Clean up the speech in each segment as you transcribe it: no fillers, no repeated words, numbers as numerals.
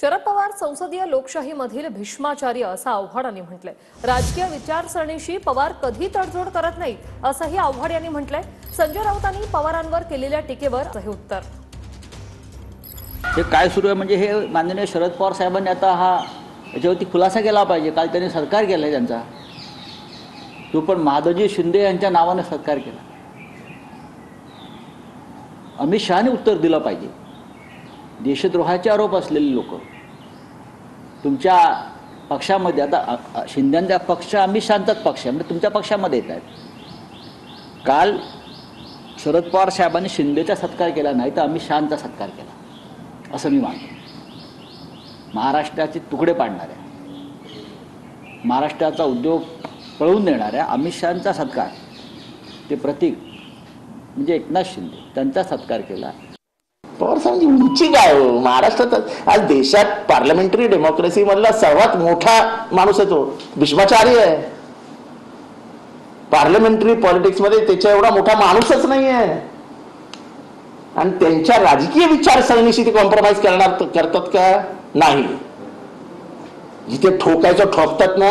शरद पवार संसदीय लोकशाहीमधील भीष्माचार्य असं आव्हाड यांनी म्हटलंय। राजकीय विचारसरणीशी पवार कधी तडजोड करत नाही असंही आव्हाड यांनी म्हटलंय। संजय राऊतांनी पवारांवर केलेल्या टीकेवर हे उत्तर। हे काय सुरू आहे म्हणजे हे माननीय शरद पवार साहेबांनी आता याच्यावरती खुलासा केला पाहिजे। काल त्यांनी सत्कार केलाय त्यांचा, तो पण माधवजी शिंदे यांच्या नावाने सत्कार केला। अमित शहाने उत्तर दिलं पाहिजे। देशद्रोहाचे आरोप असलेले लोक तुमच्या पक्षामध्ये, आता शिंदेंचा पक्ष अमित शहांचाच पक्ष आहे, म्हणजे तुमच्या पक्षामध्ये येत आहेत। काल शरद पवार साहेबांनी शिंदेचा सत्कार केला नाही तर अमित शहांचा सत्कार केला असं मी मानतो। महाराष्ट्राचे तुकडे पाडणाऱ्या, महाराष्ट्राचा उद्योग पळवून देणाऱ्या अमित शहांचा सत्कार, ते प्रतीक म्हणजे एकनाथ शिंदे त्यांचा सत्कार केला। पवार साहेबांची उंची काय हो? महाराष्ट्रात आज देशात पार्लमेंटरी डेमोक्रेसी मधला सर्वात मोठा माणूस आहे तो, भीष्माचार्य आहे। पार्लमेंटरी पॉलिटिक्स मध्ये त्याच्या एवढा मोठा माणूसच नाही आहे, आणि त्यांच्या राजकीय विचारसरणीशी ते कॉम्प्रोमाइज करतात का? नाही। जिथे ठोकायचं ठोकतात ना।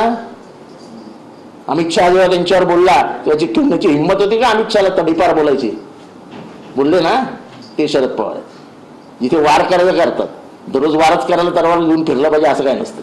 अमित शहा जेव्हा त्यांच्यावर बोलला त्याची ठेवण्याची हिंमत होती का अमित शहाला तडीपार बोलायची? बोलले ना ते शरद पवार। जिथे वार करायचं करतात, दररोज वारच करायला तरवार घेऊन फिरलं पाहिजे असं काय नसतं।